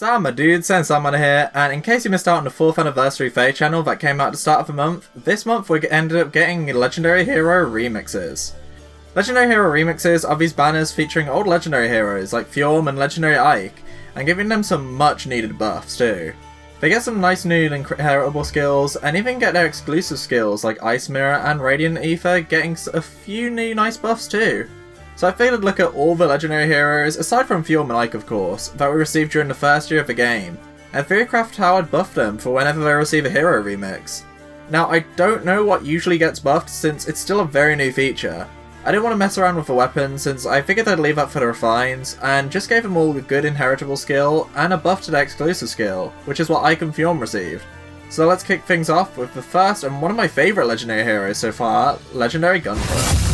Sam, my dude, SaiyanSalamander here, and in case you missed out on the 4th anniversary Faye channel that came out at the start of the month, this month we ended up getting Legendary Hero remixes. Legendary Hero remixes are these banners featuring old Legendary Heroes like Ephraim and Legendary Ike, and giving them some much needed buffs too. They get some nice new inheritable skills, and even get their exclusive skills like Ice Mirror and Radiant Ether getting a few new nice buffs too. So I figured I'd look at all the Legendary Heroes, aside from Ephraim and Ike of course, that we received during the first year of the game, and Theorycraft how I'd buff them for whenever they receive a hero remix. Now I don't know what usually gets buffed since it's still a very new feature. I didn't want to mess around with the weapons since I figured I'd leave that for the refines, and just gave them all a good inheritable skill and a buff to their exclusive skill, which is what Ike and Ephraim received. So let's kick things off with the first and one of my favourite Legendary Heroes so far, Legendary Gunnthrá.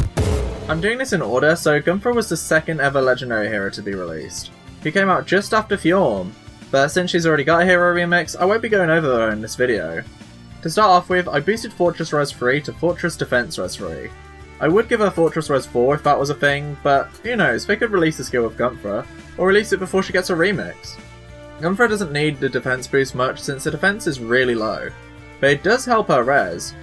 I'm doing this in order, so Gunnthrá was the second ever Legendary Hero to be released. He came out just after Ephraim, but since she's already got a hero remix, I won't be going over her in this video. To start off with, I boosted Fortress Res 3 to Fortress Defense Res 3. I would give her Fortress Res 4 if that was a thing, but who knows, they could release the skill with Gunnthrá, or release it before she gets a remix. Gunnthrá doesn't need the defense boost much since the defense is really low, but it does help her res.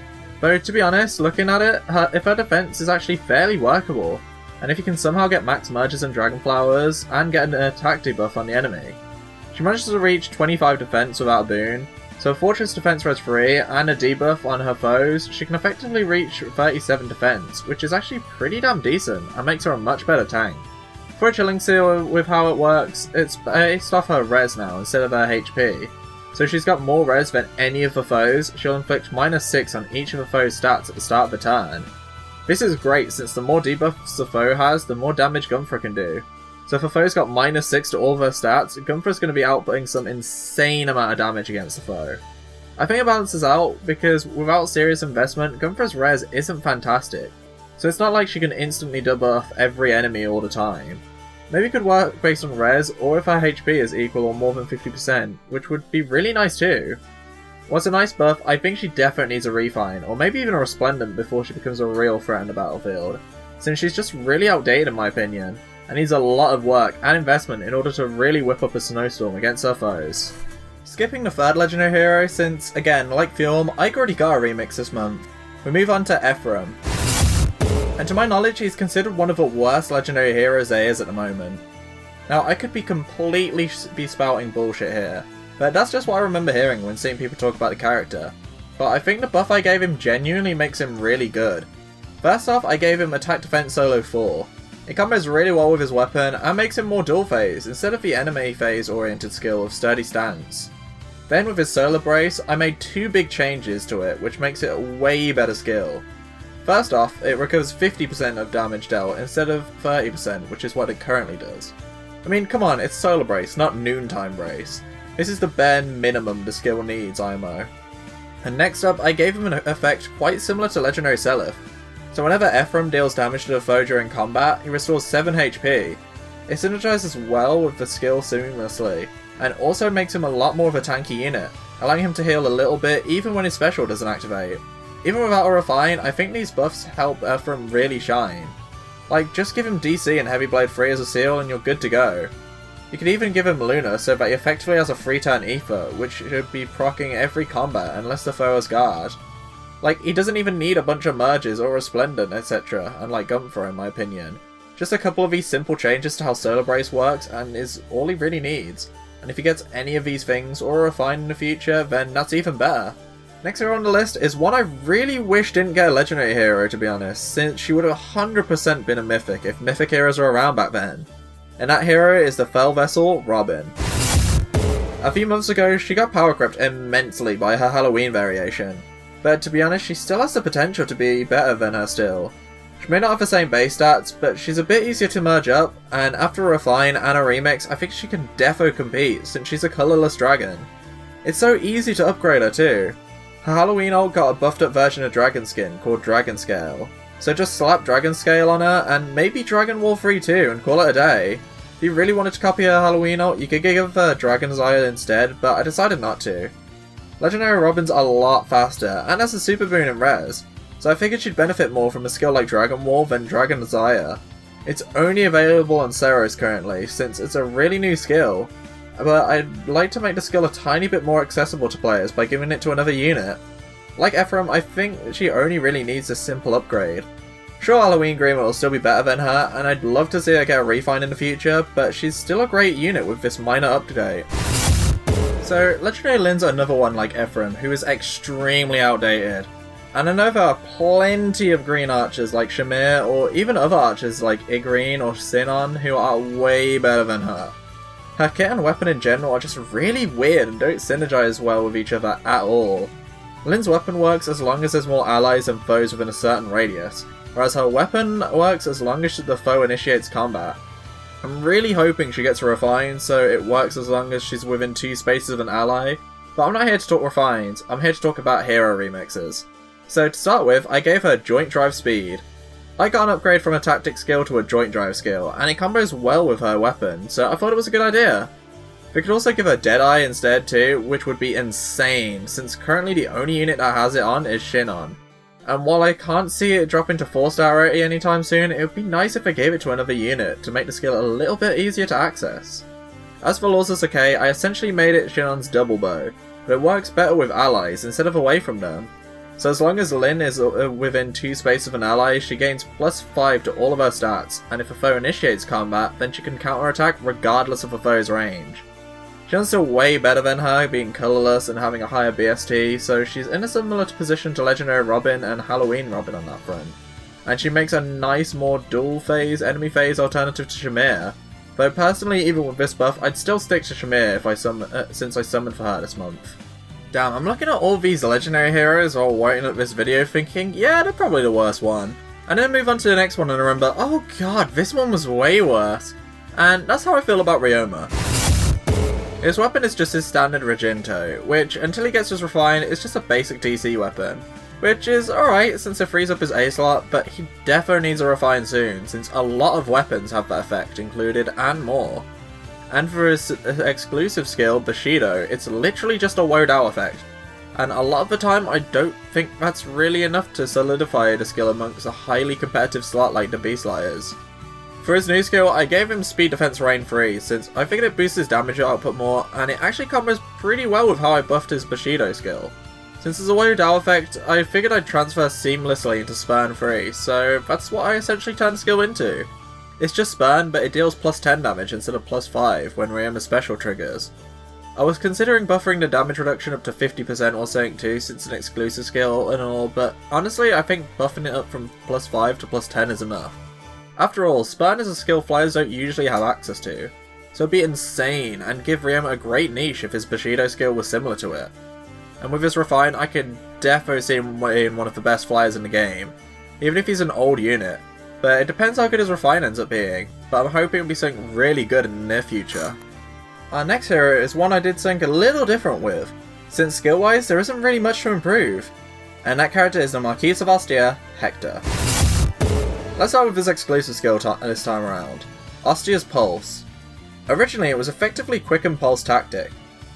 Though to be honest, looking at it, if her defense is actually fairly workable, and if you can somehow get max merges and dragon flowers, and get an attack debuff on the enemy. She manages to reach 25 defense without a boon, so Fortress Defense Res 3 and a debuff on her foes, she can effectively reach 37 defense, which is actually pretty damn decent, and makes her a much better tank. For a chilling seal with how it works, it's based off her res now instead of her HP. So she's got more res than any of the foes. She'll inflict -6 on each of the foe's stats at the start of the turn. This is great since the more debuffs the foe has, the more damage Gunnthrá can do. So if a foe's got -6 to all of her stats, Gunnthrá's going to be outputting some insane amount of damage against the foe. I think it balances out because without serious investment, Gunnthrā's res isn't fantastic. So it's not like she can instantly debuff every enemy all the time. Maybe it could work based on res, or if her HP is equal or more than 50%, which would be really nice too. What's a nice buff, I think she definitely needs a refine, or maybe even a resplendent before she becomes a real threat in the battlefield, since she's just really outdated in my opinion, and needs a lot of work and investment in order to really whip up a snowstorm against her foes. Skipping the third Legendary Hero since, again, like Ephraim, Ike already got a remix this month, we move on to Ephraim. And to my knowledge, he's considered one of the worst Legendary Heroes there is at the moment. Now, I could be completely spouting bullshit here, but that's just what I remember hearing when seeing people talk about the character. But I think the buff I gave him genuinely makes him really good. First off, I gave him Attack Defense Solo 4. It combos really well with his weapon and makes him more dual phase instead of the enemy phase oriented skill of Sturdy Stance. Then with his Solar Brace, I made 2 big changes to it, which makes it a way better skill. First off, it recovers 50% of damage dealt instead of 30%, which is what it currently does. I mean, come on, it's Solar Brace, not Noontime Brace. This is the bare minimum the skill needs, IMO. And next up, I gave him an effect quite similar to Legendary Seliph. So whenever Ephraim deals damage to a foe during combat, he restores 7 HP. It synergizes well with the skill seamlessly, and also makes him a lot more of a tanky unit, allowing him to heal a little bit even when his special doesn't activate. Even without a refine, I think these buffs help Ephraim really shine. Like, just give him DC and Heavy Blade 3 as a seal and you're good to go. You could even give him Luna so that he effectively has a 3-turn Ether, which should be proccing every combat unless the foe has guard. Like, he doesn't even need a bunch of merges or Resplendent, etc., unlike Gunnthrá in my opinion. Just a couple of these simple changes to how Solar Brace works and is all he really needs. And if he gets any of these things or a refine in the future, then that's even better. Next hero on the list is one I really wish didn't get a Legendary Hero to be honest, since she would have 100% been a Mythic if Mythic heroes were around back then. And that hero is the Fell Vessel, Robin. A few months ago, she got power crept immensely by her Halloween variation, but to be honest, she still has the potential to be better than her still. She may not have the same base stats, but she's a bit easier to merge up, and after a refine and a remix, I think she can defo compete since she's a colourless dragon. It's so easy to upgrade her too. Her Halloween ult got a buffed up version of Dragon Skin called Dragon Scale, so just slap Dragon Scale on her and maybe Dragon Wall 3 too and call it a day. If you really wanted to copy her Halloween ult, you could give her Dragon's Eye instead, but I decided not to. Legendary Robin's a lot faster and has a super boon in res, so I figured she'd benefit more from a skill like Dragon Wall than Dragon's Eye. It's only available on Ceros currently since it's a really new skill. but I'd like to make the skill a tiny bit more accessible to players by giving it to another unit. Like Ephraim, I think she only really needs a simple upgrade. Sure, Halloween Green will still be better than her, and I'd love to see her get a refine in the future, but she's still a great unit with this minor update. So, Legendary Lin's another one like Ephraim, who is extremely outdated. And I know there are plenty of green archers like Shamir, or even other archers like Igreen or Sinon, who are way better than her. Her kit and weapon in general are just really weird and don't synergize well with each other at all. Lin's weapon works as long as there's more allies and foes within a certain radius, whereas her weapon works as long as the foe initiates combat. I'm really hoping she gets a refine, so it works as long as she's within 2 spaces of an ally, but I'm not here to talk refines, I'm here to talk about hero remixes. So to start with, I gave her Joint Drive Speed. I got an upgrade from a Tactic skill to a Joint Drive skill, and it combos well with her weapon, so I thought it was a good idea. We could also give her Deadeye instead too, which would be insane, since currently the only unit that has it on is Shinon. And while I can't see it drop into 4-star rarity anytime soon, it would be nice if I gave it to another unit to make the skill a little bit easier to access. As for Laws of Decay, I essentially made it Shinon's double bow, but it works better with allies instead of away from them. So as long as Lin is within 2 spaces of an ally, she gains +5 to all of her stats, and if a foe initiates combat, then she can counterattack regardless of a foe's range. Shinon's still way better than her, being colourless and having a higher BST, so she's in a similar position to Legendary Robin and Halloween Robin on that front. And she makes a nice, more dual phase, enemy phase alternative to Shamir. Though personally, even with this buff, I'd still stick to Shamir if since I summoned for her this month. Damn, I'm looking at all these legendary heroes while writing up this video thinking, yeah, they're probably the worst one. And then move on to the next one and remember, oh god, this one was way worse. And that's how I feel about Ryoma. His weapon is just his standard Reginto, which, until he gets his refine, is just a basic DC weapon. Which is alright since it frees up his A slot, but he defo needs a refine soon, since a lot of weapons have that effect included and more. And for his exclusive skill, Bushido, it's literally just a woe dow effect. And a lot of the time I don't think that's really enough to solidify the skill amongst a highly competitive slot like the B-Slot is. For his new skill, I gave him Speed Defense Rain 3, since I figured it boosts his damage output more, and it actually combos pretty well with how I buffed his Bushido skill. Since it's a woe dow effect, I figured I'd transfer seamlessly into Spurn 3, so that's what I essentially turned the skill into. It's just Spurn, but it deals +10 damage instead of +5 when Ryoma's special triggers. I was considering buffering the damage reduction up to 50% or something too, since an exclusive skill and all, but honestly I think buffing it up from +5 to +10 is enough. After all, Spurn is a skill flyers don't usually have access to, so it'd be insane and give Ryoma a great niche if his Bushido skill was similar to it. And with his refine, I could defo see him in one of the best flyers in the game, even if he's an old unit. But it depends how good his refine ends up being, but I'm hoping it'll be something really good in the near future. Our next hero is one I did something a little different with, since skill-wise there isn't really much to improve, and that character is the Marquis of Ostia, Hector. Let's start with his exclusive skill this time around, Ostia's Pulse. Originally it was effectively Quicken Pulse tactic,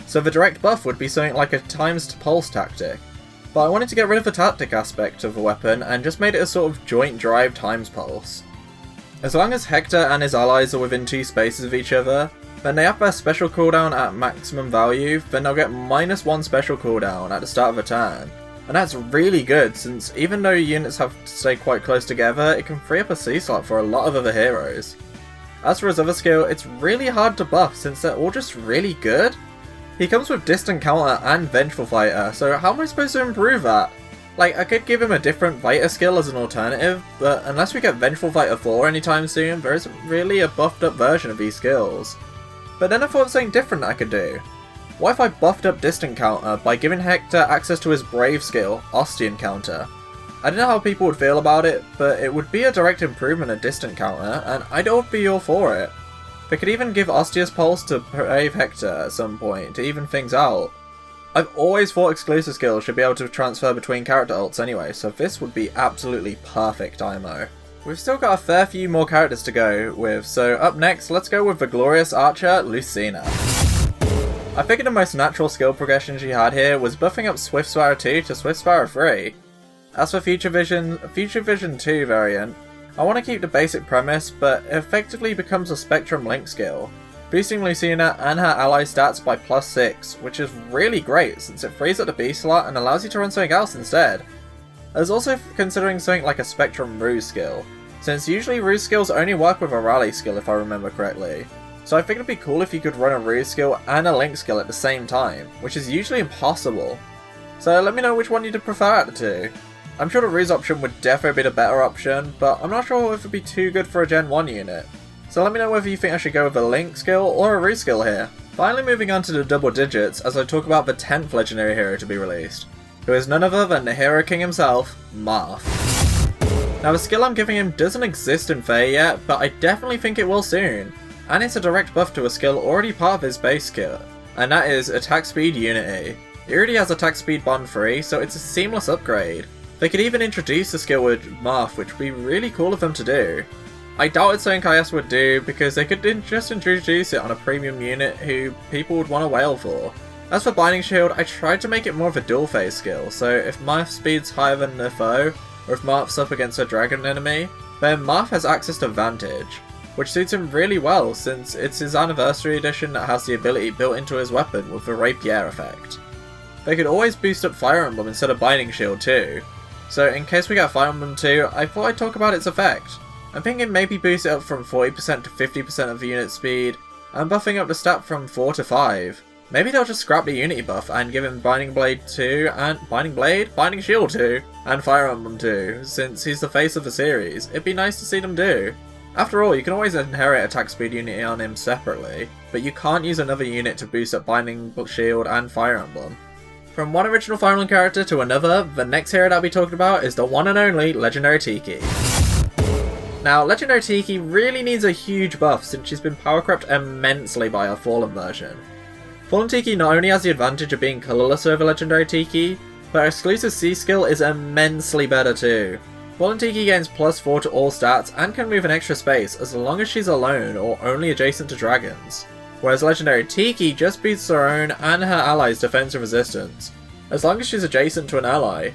so the direct buff would be something like a times pulse tactic, but I wanted to get rid of the tactic aspect of the weapon and just made it a sort of joint drive times pulse. As long as Hector and his allies are within 2 spaces of each other, then they have their special cooldown at maximum value, then they'll get -1 special cooldown at the start of a turn. And that's really good, since even though units have to stay quite close together, it can free up a C-slot for a lot of other heroes. As for his other skill, it's really hard to buff since they're all just really good. He comes with Distant Counter and Vengeful Fighter, so how am I supposed to improve that? Like, I could give him a different fighter skill as an alternative, but unless we get Vengeful Fighter 4 anytime soon, there isn't really a buffed up version of these skills. But then I thought of something different I could do. What if I buffed up Distant Counter by giving Hector access to his Brave skill, Ostian Counter? I don't know how people would feel about it, but it would be a direct improvement of Distant Counter, and I'd all be all for it. They could even give Ostia's Pulse to Brave Hector at some point to even things out. I've always thought exclusive skills should be able to transfer between character ults anyway, so this would be absolutely perfect IMO. We've still got a fair few more characters to go with, so up next let's go with the glorious archer, Lucina. I figured the most natural skill progression she had here was buffing up Swift Sparrow 2 to Swift Sparrow 3. As for Future Vision 2 variant, I want to keep the basic premise, but it effectively becomes a Spectrum Link skill. boosting Lucina and her ally stats by +6, which is really great since it frees up the B slot and allows you to run something else instead. I was also considering something like a Spectrum Ruse skill, since usually Ruse skills only work with a Rally skill if I remember correctly. So I figured it'd be cool if you could run a Ruse skill and a Link skill at the same time, which is usually impossible. So let me know which one you'd prefer out of the two. I'm sure the Ruse option would definitely be the better option, but I'm not sure if it'd be too good for a Gen 1 unit. So let me know whether you think I should go with a Link skill or a Ruse skill here. Finally moving on to the double digits as I talk about the 10th legendary hero to be released, who is none other than the Hero King himself, Marth. Now the skill I'm giving him doesn't exist in Fae yet, but I definitely think it will soon. And it's a direct buff to a skill already part of his base kit, and that is Attack Speed Unity. He already has Attack Speed Bond 3, so it's a seamless upgrade. They could even introduce the skill with Marth, which would be really cool of them to do. I doubt it's something IS would do, because they could just introduce it on a premium unit who people would want to wail for. As for Binding Shield, I tried to make it more of a dual phase skill, so if Marth's speed's higher than the foe, or if Marth's up against a dragon enemy, then Marth has access to Vantage, which suits him really well since it's his anniversary edition that has the ability built into his weapon with the Rapier effect. They could always boost up Fire Emblem instead of Binding Shield too, so in case we get Fire Emblem 2, I thought I'd talk about its effect. I'm thinking maybe boost it up from 40% to 50% of the unit speed, and buffing up the stat from 4 to 5. Maybe they'll just scrap the Unity buff and give him Binding Blade 2 and Binding Shield 2 and Fire Emblem 2, since he's the face of the series. It'd be nice to see them do. After all, you can always inherit Attack Speed Unity on him separately, but you can't use another unit to boost up Binding Shield and Fire Emblem. From one original Fire Emblem character to another, the next hero that I'll be talking about is the one and only Legendary Tiki. Now, Legendary Tiki really needs a huge buff since she's been power crept immensely by her Fallen version. Fallen Tiki not only has the advantage of being colourless over Legendary Tiki, but her exclusive C skill is immensely better too. Fallen Tiki gains +4 to all stats and can move an extra space as long as she's alone or only adjacent to dragons, whereas Legendary Tiki just beats her own and her allies' defense and resistance, as long as she's adjacent to an ally.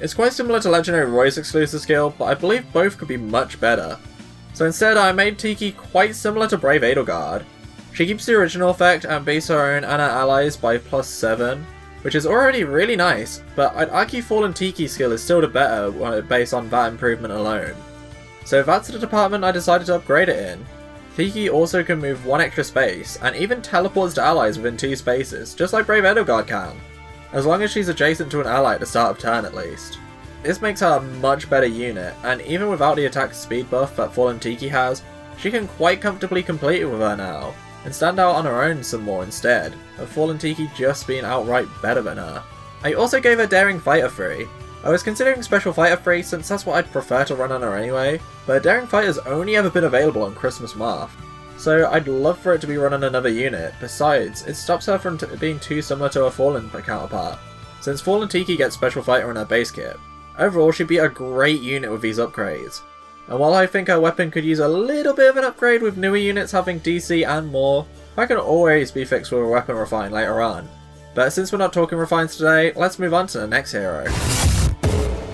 It's quite similar to Legendary Roy's exclusive skill, but I believe both could be much better. So instead I made Tiki quite similar to Brave Edelgard. She keeps the original effect and beats her own and her allies by +7, which is already really nice, but I'd argue Fallen Tiki's skill is still the better based on that improvement alone. So that's the department I decided to upgrade it in. Tiki also can move 1 extra space, and even teleports to allies within 2 spaces, just like Brave Edelgard can, as long as she's adjacent to an ally at the start of turn at least. This makes her a much better unit, and even without the attack speed buff that Fallen Tiki has, she can quite comfortably complete it with her now, and stand out on her own some more instead, of Fallen Tiki just being outright better than her. I also gave her Daring Fighter free. I was considering Special Fighter free since that's what I'd prefer to run on her anyway, but Daring Fighter's only ever been available on Christmas Marth, so I'd love for it to be run on another unit. Besides, it stops her from being too similar to her Fallen counterpart, since Fallen Tiki gets Special Fighter in her base kit. Overall, she'd be a great unit with these upgrades. And while I think her weapon could use a little bit of an upgrade with newer units having DC and more, that can always be fixed with a weapon refine later on. But since we're not talking refines today, let's move on to the next hero.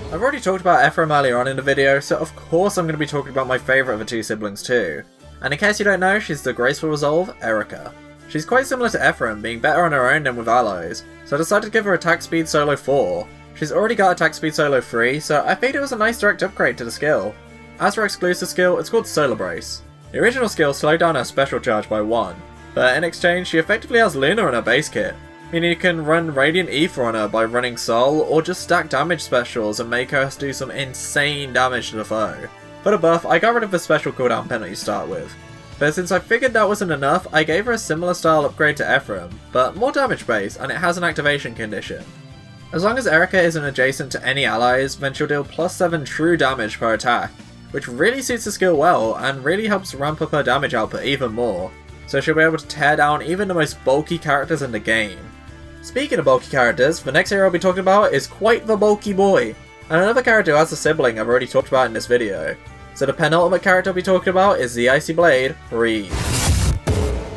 I've already talked about Ephraim earlier on in the video, so of course I'm going to be talking about my favourite of the two siblings too. And in case you don't know, she's the Graceful Resolve, Eirika. She's quite similar to Ephraim, being better on her own than with allies, so I decided to give her Attack Speed Solo 4. She's already got Attack Speed Solo 3, so I figured it was a nice direct upgrade to the skill. As for her exclusive skill, it's called Solar Brace. The original skill slowed down her special charge by 1, but in exchange she effectively has Luna in her base kit, meaning you can run Radiant Ether on her by running Soul, or just stack damage specials and make her do some insane damage to the foe. For the buff, I got rid of the special cooldown penalty to start with, but since I figured that wasn't enough, I gave her a similar style upgrade to Ephraim, but more damage based, and it has an activation condition. As long as Eirika isn't adjacent to any allies, then she'll deal +7 true damage per attack, which really suits the skill well and really helps ramp up her damage output even more, so she'll be able to tear down even the most bulky characters in the game. Speaking of bulky characters, the next hero I'll be talking about is quite the bulky boy, and another character who has a sibling I've already talked about in this video. So the penultimate character I'll be talking about is the Icy Blade, Hríd.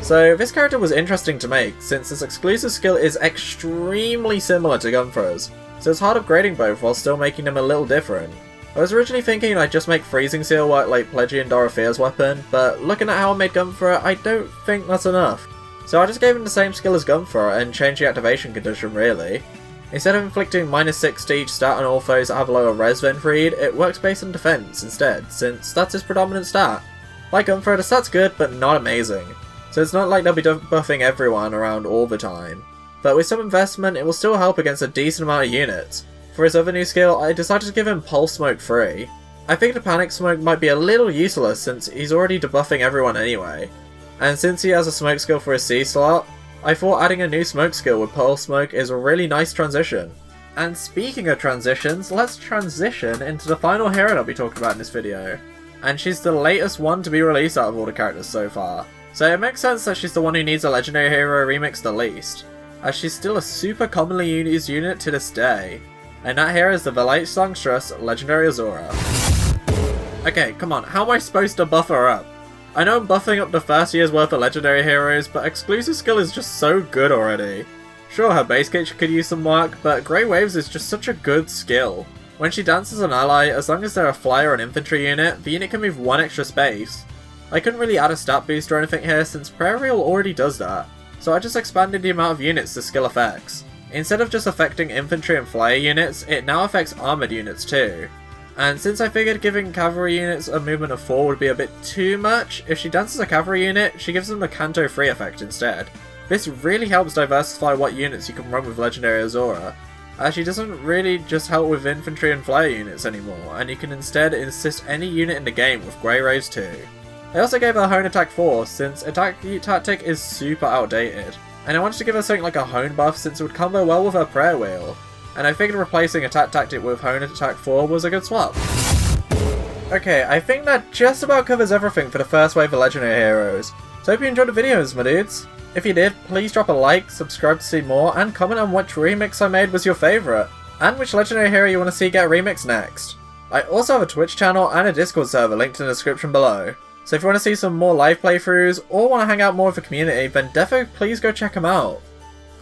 So this character was interesting to make, since this exclusive skill is extremely similar to Gunnthrás, so it's hard upgrading both while still making them a little different. I was originally thinking I'd just make Freezing Seal work like Pledgy and Dorothea's weapon, but looking at how I made Gunnthrá, I don't think that's enough. So I just gave him the same skill as Gunnthrá and changed the activation condition really. Instead of inflicting -6 to each stat on all foes that have lower res than Hríd, it works based on defense instead, since that's his predominant stat. Like Gunnthrá, the stat's good, but not amazing. So it's not like they'll be buffing everyone around all the time. But with some investment, it will still help against a decent amount of units. For his other new skill, I decided to give him Pulse Smoke free. I figured Panic Smoke might be a little useless since he's already debuffing everyone anyway. And since he has a smoke skill for his C slot, I thought adding a new smoke skill with Pulse Smoke is a really nice transition. And speaking of transitions, let's transition into the final hero I'll be talking about in this video. And she's the latest one to be released out of all the characters so far. So it makes sense that she's the one who needs a Legendary Hero remix the least, as she's still a super commonly used unit to this day. And that hero is the Velate Songstress Legendary Azura. Okay, come on, how am I supposed to buff her up? I know I'm buffing up the first year's worth of legendary heroes, but exclusive skill is just so good already. Sure, her base kit could use some work, but Grey Waves is just such a good skill. When she dances an ally, as long as they're a flyer or an infantry unit, the unit can move 1 extra space. I couldn't really add a stat boost or anything here since Prayer Wheel already does that, so I just expanded the amount of units the skill affects. Instead of just affecting infantry and flyer units, it now affects armoured units too. And since I figured giving cavalry units a movement of 4 would be a bit too much, if she dances a cavalry unit, she gives them the Canto Free effect instead. This really helps diversify what units you can run with Legendary Azura, as she doesn't really just help with infantry and flyer units anymore, and you can instead assist any unit in the game with Grey Rays too. I also gave her Hone Attack 4, since Attack Tactic is super outdated, and I wanted to give her something like a Hone buff since it would combo well with her Prayer Wheel. And I figured replacing Attack Tactic with Hone Attack 4 was a good swap. Okay, I think that just about covers everything for the first wave of Legendary Heroes. So hope you enjoyed the videos, my dudes. If you did, please drop a like, subscribe to see more, and comment on which remix I made was your favourite, and which Legendary Hero you want to see get remixed next. I also have a Twitch channel and a Discord server linked in the description below. So if you want to see some more live playthroughs, or want to hang out more with the community, then Deffo, please go check them out.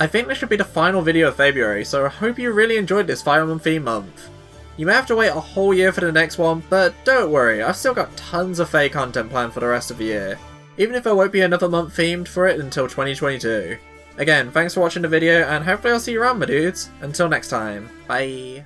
I think this should be the final video of February, so I hope you really enjoyed this Fire Emblem theme month. You may have to wait a whole year for the next one, but don't worry, I've still got tons of Fae content planned for the rest of the year, even if there won't be another month themed for it until 2022. Again, thanks for watching the video, and hopefully I'll see you around, my dudes. Until next time, bye.